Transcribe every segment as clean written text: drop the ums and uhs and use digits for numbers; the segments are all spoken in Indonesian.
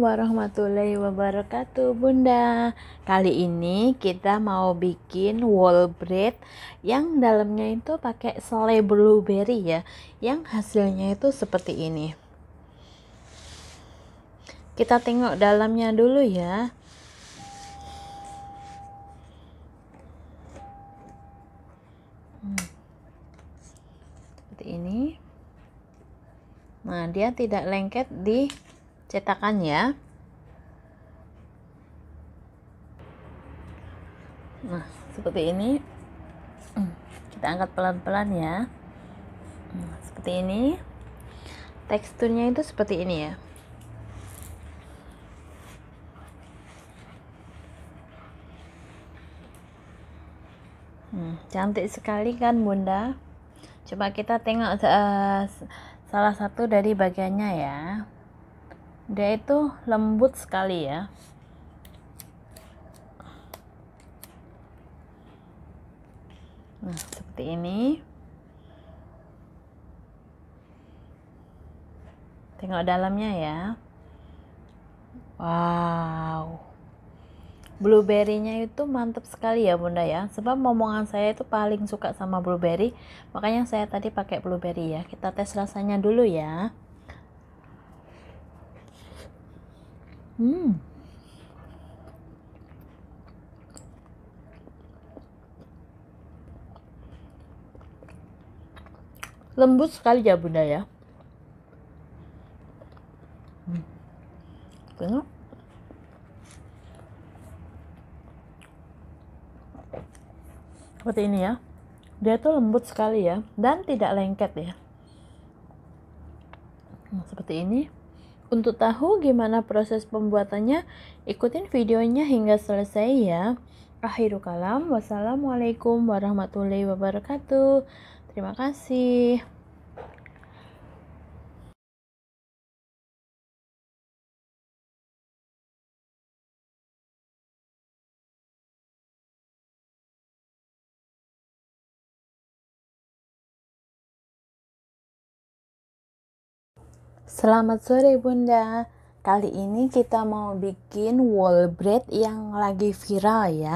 warahmatullahi wabarakatuh, Bunda. Kali ini kita mau bikin wall bread yang dalamnya itu pakai selai blueberry ya, yang hasilnya itu seperti ini. Kita tengok dalamnya dulu ya. Seperti ini. Nah, dia tidak lengket di cetakan ya. Nah, seperti ini. Kita angkat pelan-pelan ya. Seperti ini. Teksturnya itu seperti ini ya. Cantik sekali kan, Bunda? Coba kita tengok salah satu dari bagiannya ya. Dia itu lembut sekali ya. Nah, seperti ini. Tengok dalamnya ya. Wow. Blueberry-nya itu mantap sekali ya, Bunda ya. Sebab momongan saya itu paling suka sama blueberry. Makanya saya tadi pakai blueberry ya. Kita tes rasanya dulu ya. Lembut sekali ya, Bunda ya. Tengok. Seperti ini ya. Dia tuh lembut sekali ya, dan tidak lengket ya. Nah, seperti ini. Untuk tahu gimana proses pembuatannya, ikutin videonya hingga selesai ya. Akhirul kalam, wassalamualaikum warahmatullahi wabarakatuh. Terima kasih. Selamat sore, Bunda. Kali ini kita mau bikin wall bread yang lagi viral ya.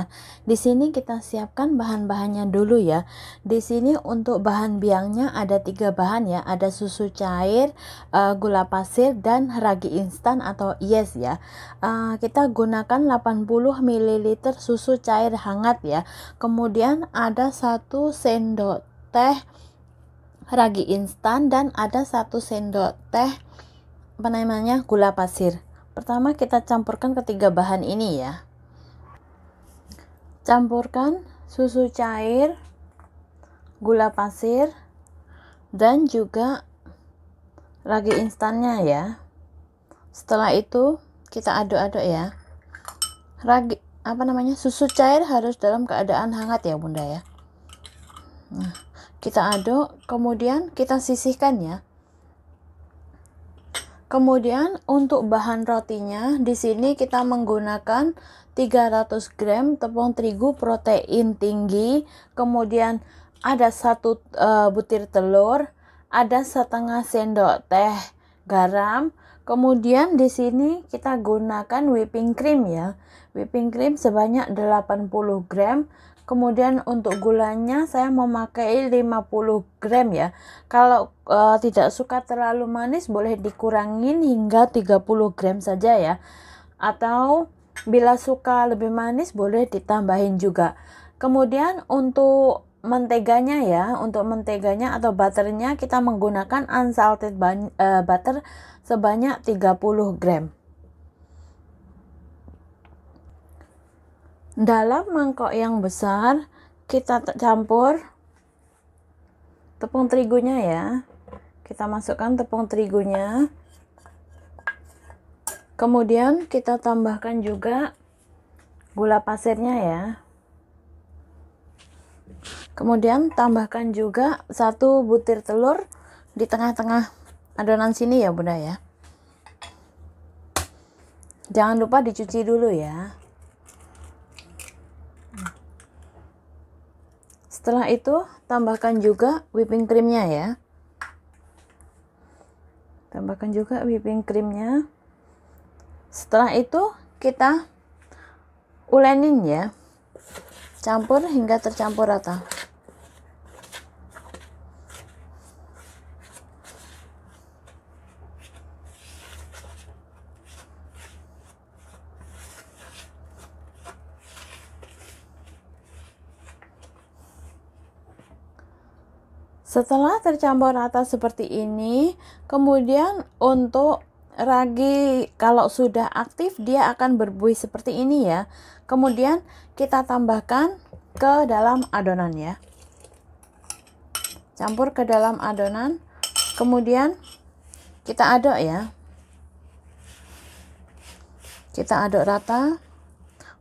Di sini kita siapkan bahan-bahannya dulu ya. Di sini untuk bahan biangnya ada 3 bahan ya. Ada susu cair, gula pasir, dan ragi instan atau yes ya. Kita gunakan 80 ml susu cair hangat ya. Kemudian ada 1 sendok teh ragi instan dan ada 1 sendok teh gula pasir. Pertama kita campurkan ketiga bahan ini ya. Campurkan susu cair, gula pasir, dan juga ragi instannya ya. Setelah itu kita aduk-aduk ya. Susu cair harus dalam keadaan hangat ya, Bunda ya. Nah, kita aduk, kemudian kita sisihkan ya. Kemudian untuk bahan rotinya di sini kita menggunakan 300 gram tepung terigu protein tinggi, kemudian ada 1 butir telur, ada setengah sendok teh garam, kemudian di sini kita gunakan whipping cream ya. Whipping cream sebanyak 80 gram. Kemudian untuk gulanya saya memakai 50 gram ya. Kalau tidak suka terlalu manis boleh dikurangin hingga 30 gram saja ya. Atau bila suka lebih manis boleh ditambahin juga. Kemudian untuk menteganya ya, atau butternya kita menggunakan unsalted butter sebanyak 30 gram. Dalam mangkok yang besar kita campur tepung terigunya ya. Kita masukkan tepung terigunya. Kemudian kita tambahkan juga gula pasirnya ya. Kemudian tambahkan juga 1 butir telur di tengah-tengah adonan sini ya, Bunda ya. Jangan lupa dicuci dulu ya. Setelah itu tambahkan juga whipping creamnya ya. Tambahkan juga whipping creamnya. Setelah itu kita ulenin ya, campur hingga tercampur rata. Setelah tercampur rata seperti ini, kemudian untuk ragi kalau sudah aktif dia akan berbuih seperti ini ya. Kemudian kita tambahkan ke dalam adonan ya. Campur ke dalam adonan, kemudian kita aduk ya. Kita aduk rata.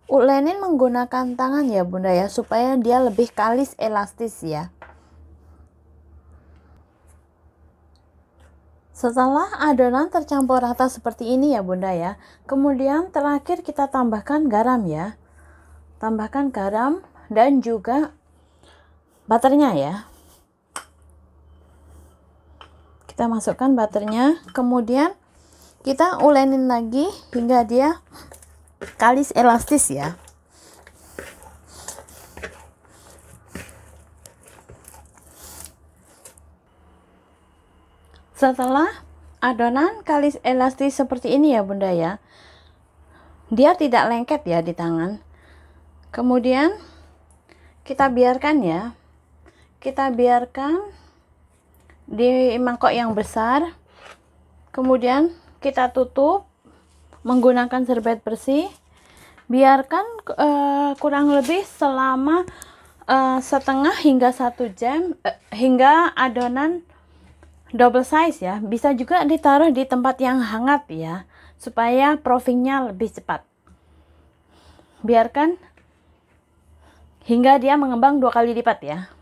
Ulenin menggunakan tangan ya Bunda ya, supaya dia lebih kalis elastis ya. Setelah adonan tercampur rata seperti ini ya Bunda ya, kemudian terakhir kita tambahkan garam ya. Tambahkan garam dan juga butternya ya. Kita masukkan butternya, kemudian kita ulenin lagi hingga dia kalis elastis ya. Setelah adonan kalis elastis seperti ini ya Bunda ya, dia tidak lengket ya di tangan. Kemudian kita biarkan ya, kita biarkan di mangkok yang besar. Kemudian kita tutup menggunakan serbet bersih. Biarkan kurang lebih selama setengah hingga 1 jam hingga adonan double size ya. Bisa juga ditaruh di tempat yang hangat ya, supaya proofingnya lebih cepat. Biarkan hingga dia mengembang 2 kali lipat ya.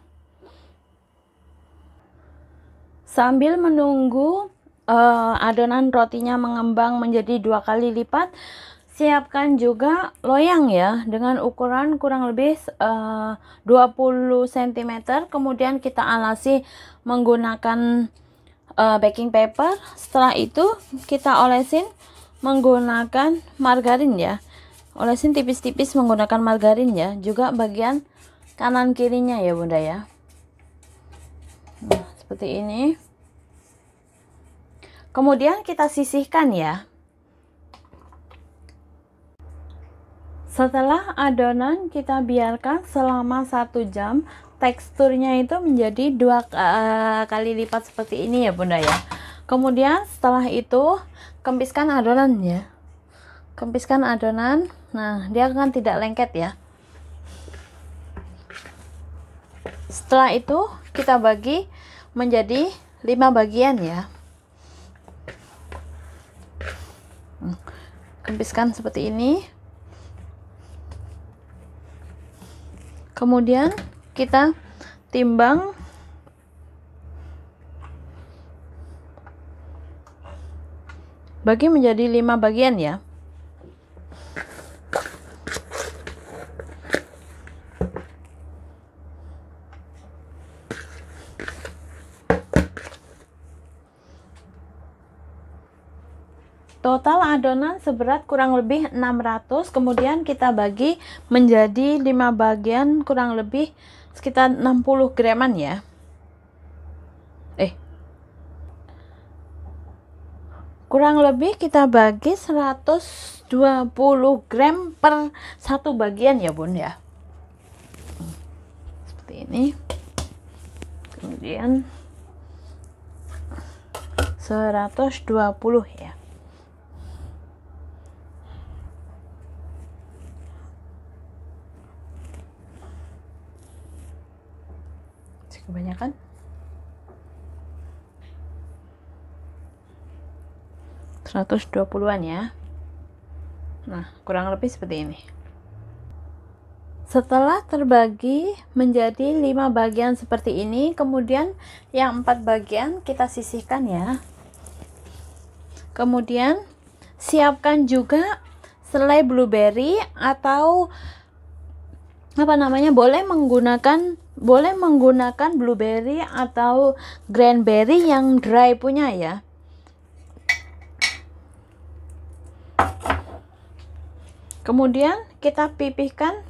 Sambil menunggu adonan rotinya mengembang menjadi 2 kali lipat, siapkan juga loyang ya dengan ukuran kurang lebih 20 cm. Kemudian kita alasi menggunakan baking paper. Setelah itu kita olesin menggunakan margarin ya. Olesin tipis-tipis menggunakan margarin ya. Juga bagian kanan kirinya ya Bunda ya. Nah, seperti ini. Kemudian kita sisihkan ya. Setelah adonan kita biarkan selama 1 jam, teksturnya itu menjadi 2 kali lipat seperti ini ya Bunda ya. Kemudian setelah itu kempiskan adonan ya. Kempiskan adonan. Nah, dia akan tidak lengket ya. Setelah itu kita bagi menjadi 5 bagian ya. Kempiskan seperti ini. Kemudian kita timbang bagi menjadi 5 bagian ya. Total adonan seberat kurang lebih 600, kemudian kita bagi menjadi 5 bagian kurang lebih sekitar 60 graman ya. Kurang lebih kita bagi 120 gram per 1 bagian ya Bun ya. Seperti ini. Kemudian 120 ya. Kebanyakan 120-an ya. Nah, kurang lebih seperti ini. Setelah terbagi menjadi 5 bagian seperti ini, kemudian yang 4 bagian kita sisihkan ya. Kemudian siapkan juga selai blueberry atau boleh menggunakan blueberry atau cranberry yang dry punya ya. Kemudian kita pipihkan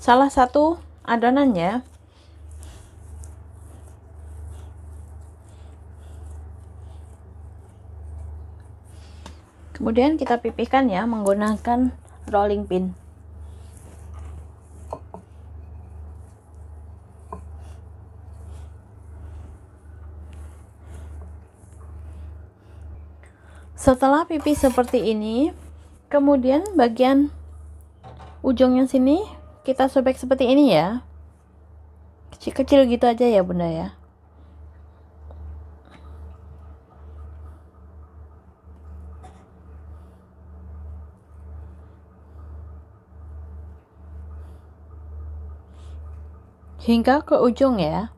salah satu adonan ya. Kemudian kita pipihkan ya menggunakan rolling pin. Setelah pipih seperti ini, kemudian bagian ujungnya sini kita sobek seperti ini ya. Kecil-kecil gitu aja ya Bunda ya. Hingga ke ujung ya.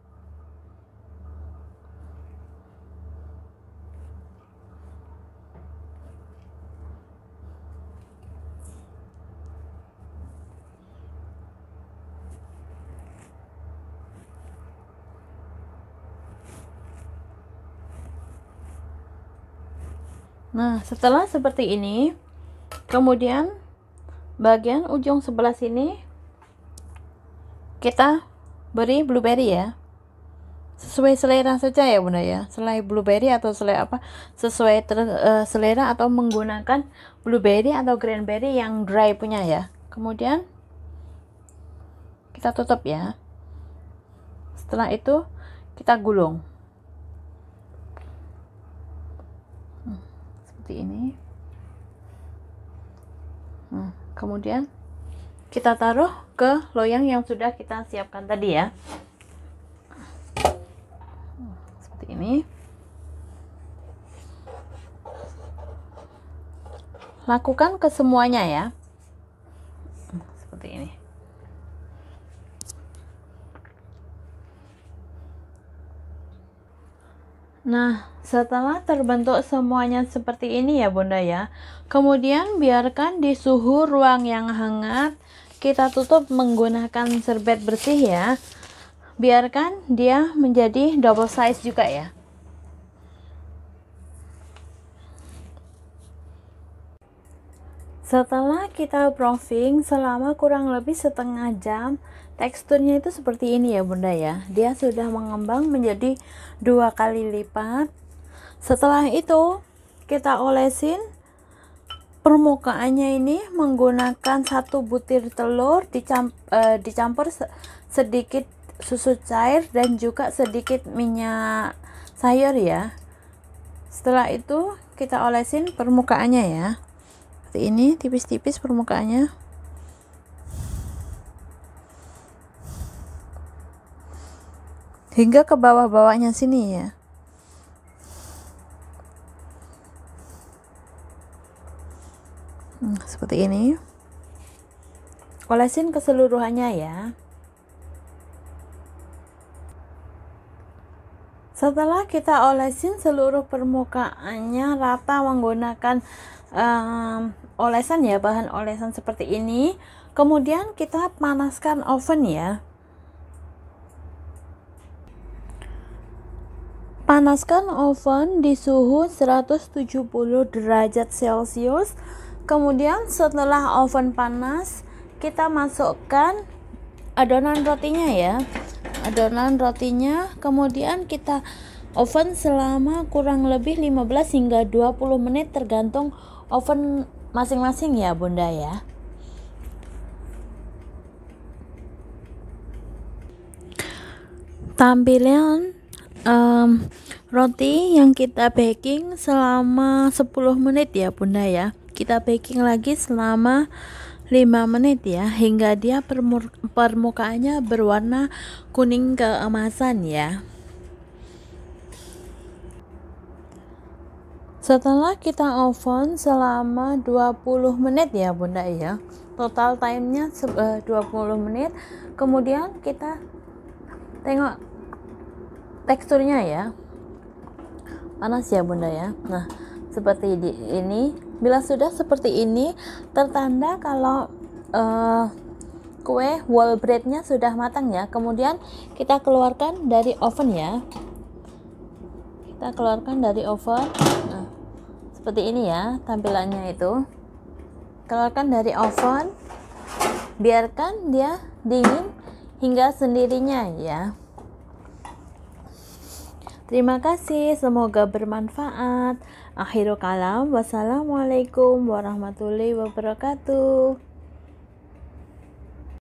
Nah, setelah seperti ini, kemudian bagian ujung sebelah sini kita beri blueberry ya. Sesuai selera saja ya Bunda ya. Selai blueberry atau selai apa, sesuai selera, atau menggunakan blueberry atau cranberry yang dry punya ya. Kemudian kita tutup ya. Setelah itu kita gulung. Seperti ini. Nah, kemudian kita taruh ke loyang yang sudah kita siapkan tadi ya. Seperti ini. Lakukan ke semuanya ya. Seperti ini. Nah, setelah terbentuk semuanya seperti ini ya Bunda ya, kemudian biarkan di suhu ruang yang hangat. Kita tutup menggunakan serbet bersih ya. Biarkan dia menjadi double size juga ya. Setelah kita proofing selama kurang lebih setengah jam, teksturnya itu seperti ini ya Bunda ya. Dia sudah mengembang menjadi 2 kali lipat. Setelah itu kita olesin permukaannya ini menggunakan 1 butir telur, dicampur sedikit susu cair dan juga sedikit minyak sayur ya. Setelah itu kita olesin permukaannya ya. Seperti ini, tipis-tipis permukaannya. Hingga ke bawah-bawahnya sini ya. Seperti ini. Olesin keseluruhannya ya. Setelah kita olesin seluruh permukaannya rata menggunakan olesan ya, bahan olesan seperti ini, kemudian kita panaskan oven ya. Panaskan oven di suhu 170 derajat Celcius. Kemudian setelah oven panas, kita masukkan adonan rotinya ya. Adonan rotinya, kemudian kita oven selama kurang lebih 15 hingga 20 menit tergantung oven masing-masing ya Bunda ya. Tampilan roti yang kita baking selama 10 menit ya Bunda ya. Kita baking lagi selama 5 menit ya, hingga dia permukaannya berwarna kuning keemasan ya. Setelah kita oven selama 20 menit ya Bunda ya, total timenya 20 menit. Kemudian kita tengok teksturnya ya, panas ya Bunda ya. Nah, seperti ini. Bila sudah seperti ini, tertanda kalau kue whole breadnya sudah matang ya. Kemudian kita keluarkan dari oven ya. Kita keluarkan dari oven. Nah, seperti ini ya tampilannya itu. keluarkan dari oven, biarkan dia dingin hingga sendirinya ya. Terima kasih, semoga bermanfaat. Akhirul kalam, wassalamualaikum warahmatullahi wabarakatuh.